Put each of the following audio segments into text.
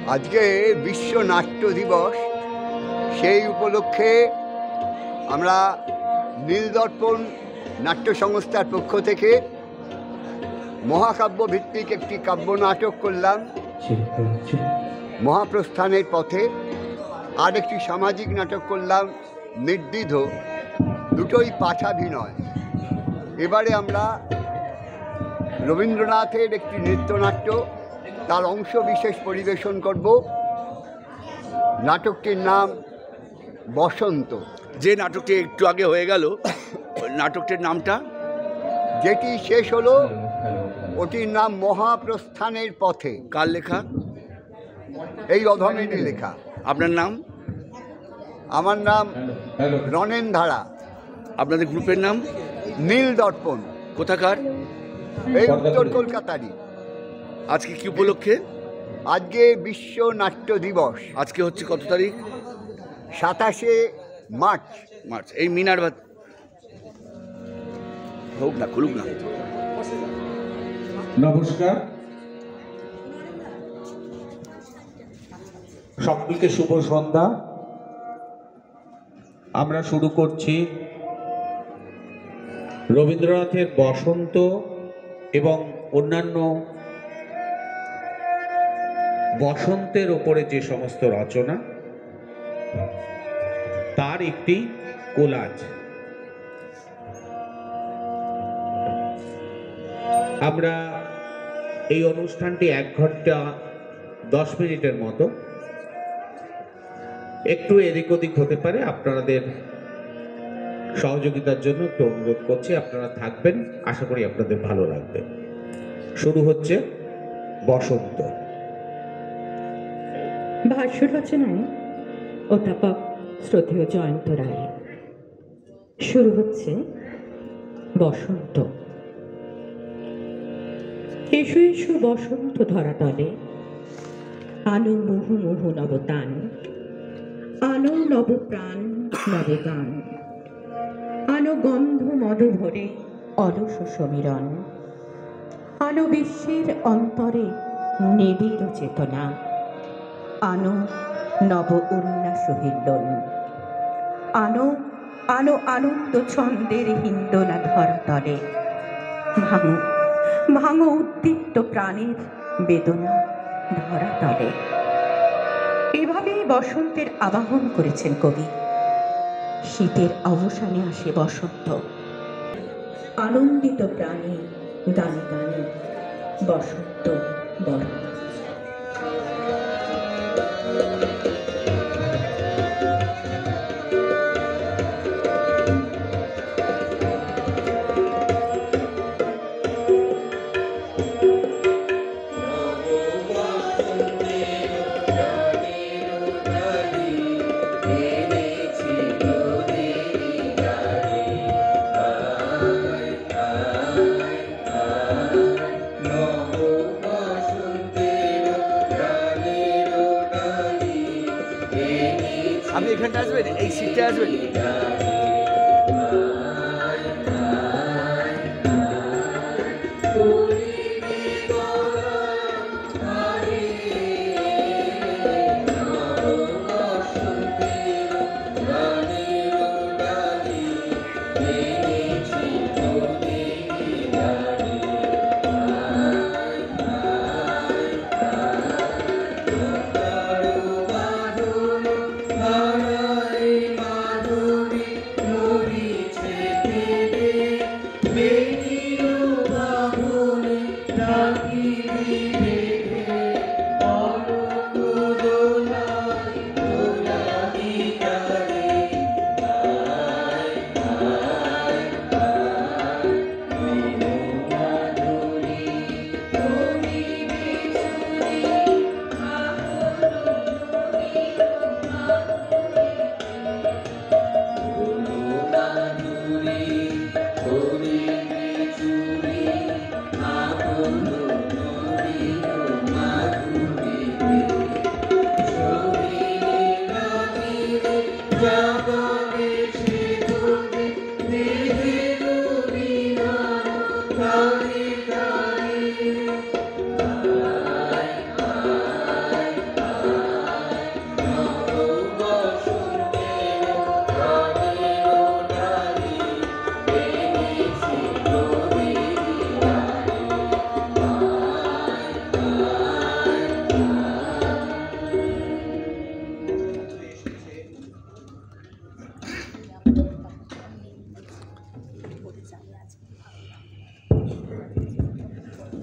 আজকে বিশ্ব নাট্য দিবস। সেই উপলক্ষে আমরা নীলদর্পণ নাট্য সংস্থার পক্ষ থেকে মহাকাব্য ভিত্তিক একটি কাব্য নাটক করলাম মহাপ্রস্থানের পথে, আর একটি সামাজিক নাটক করলাম নির্দ্বিধ। দুটোই পাঠাভিনয়। এবারে আমরা রবীন্দ্রনাথের একটি নৃত্যনাট্য, তার অংশ বিশেষ পরিবেশন করব। নাটকটির নাম বসন্ত। যে নাটকটি একটু আগে হয়ে গেল, নাটকটির নামটা যেটি শেষ হলো ওটির নাম মহাপ্রস্থানের পথে। কার লেখা? এই অধমেরই লেখা। আপনার নাম? আমার নাম রনেন ধারা। আপনাদের গ্রুপের নাম? নীলদর্পণ। কোথাকার? এই উত্তর কলকাতারই। আজকে কি উপলক্ষে? আজকে বিশ্ব নাট্য দিবস। আজকে হচ্ছে কত তারিখ? 27শে মার্চ। এই মিনার ভাত হোক না, খুলুক না। নমস্কার, সকলকে শুভ সন্ধ্যা। আমরা শুরু করছি রবীন্দ্রনাথের বসন্ত এবং অন্যান্য বসন্তের ওপরে যে সমস্ত রচনা, তার একটি কোলাজ। আমরা এই অনুষ্ঠানটি 1 ঘন্টা 10 মিনিটের মতো, একটু এদিক ওদিক হতে পারে। আপনাদের সহযোগিতার জন্য একটু অনুরোধ করছি, আপনারা থাকবেন, আশা করি আপনাদের ভালো লাগবে। শুরু হচ্ছে বসন্ত। ভাষ্য রচনায় অধ্যাপক শ্রদ্ধেয় জয়ন্ত রায়। শুরু হচ্ছে বসন্ত। এসো এসো বসন্ত ধরাতলে, আনো মুহু মুহু নবতান, আনো নব প্রাণ নবগান, আনো গন্ধ মদ ভরে অলস সমীরণ, আনো বিশ্বের অন্তরে নিবিড় চেতনা, আনো নব উল্লাস হিল্লোল, আনো আনো আনন্দ ছন্দের হিন্দোলা ধরাতলে, ভাঙো ভাঙো উদ্দীপ্ত প্রাণের বেদনা ধরাতলে। এভাবেই বসন্তের আবাহন করেছেন কবি। শীতের অবসানে আসে বসন্ত, আনন্দিত প্রাণে গানে গানে বসন্ত বরণ। আপনি এখানটা আসবেন, এই সিটটা আসবেন।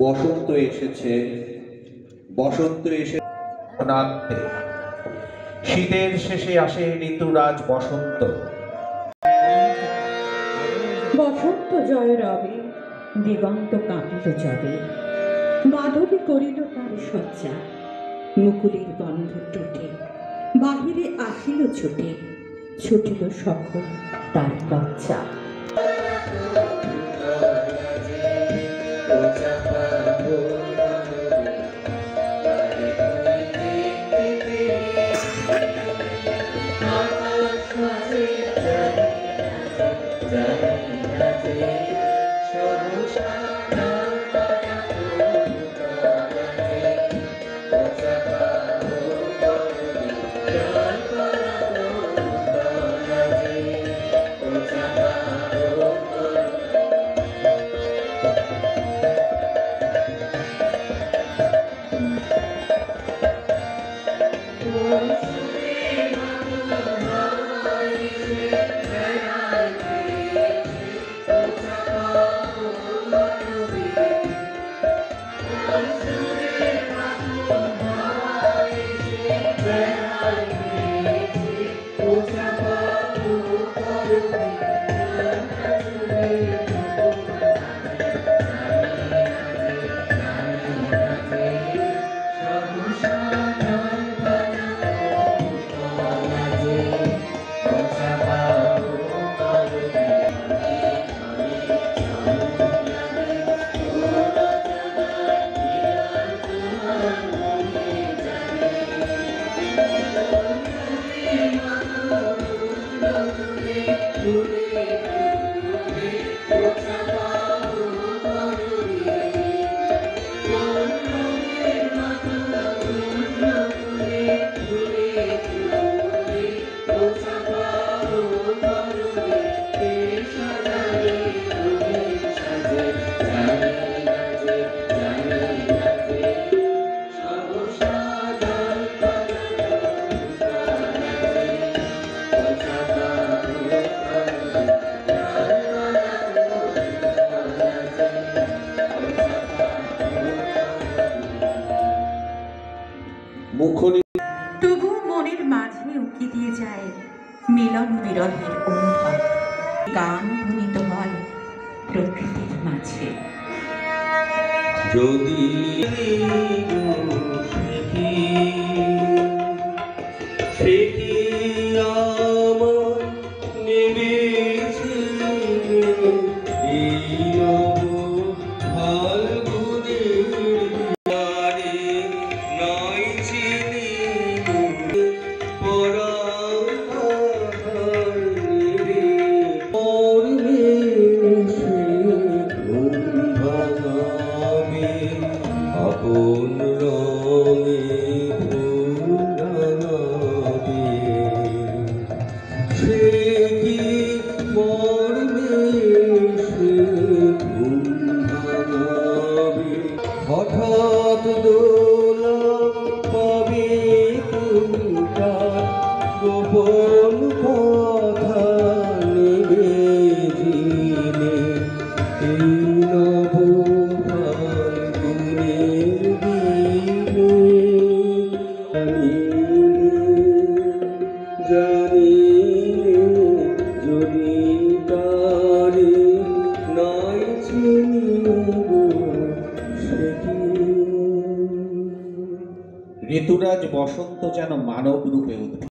বসন্ত এসেছে, বসন্ত এসে অনান্তে। শীতের শেষে আসে ঋতুরাজ বসন্ত। বসন্ত জয় রবে, দিগন্ত কাঁপিল যাবে। মাধবী করিল তার শয্যা, মুকুলের গন্ধ টুটে বাহিরে আসিল ছুটে, ছুটিল সকল তার লজ্জা। তবু মনের মাঝে উকি দিয়ে যায় মিলন বিরহের অনুভব। গান ধ্বনিত হয় প্রকৃতির মাঝে। যদি সে কি আমার নেমেছে এই ফাল্গুনের বারে, নাই চিনি পরার নেবে পড়বে সে ঘুম ভাঙাবে আপন রঙে ফুল রাঙাবে। সে কি মরবে সে ঘুম ভাঙাবে, হঠাৎ দোলা পাবে তুমি তার গোপন কথা নেবে জিনে এই নব ফাল্গুনের দিনে। জানিলে যদি তারে নাই চিনিব সে কি। ঋতুরাজ বসন্ত যেন মানব রূপে উদ্ভূত।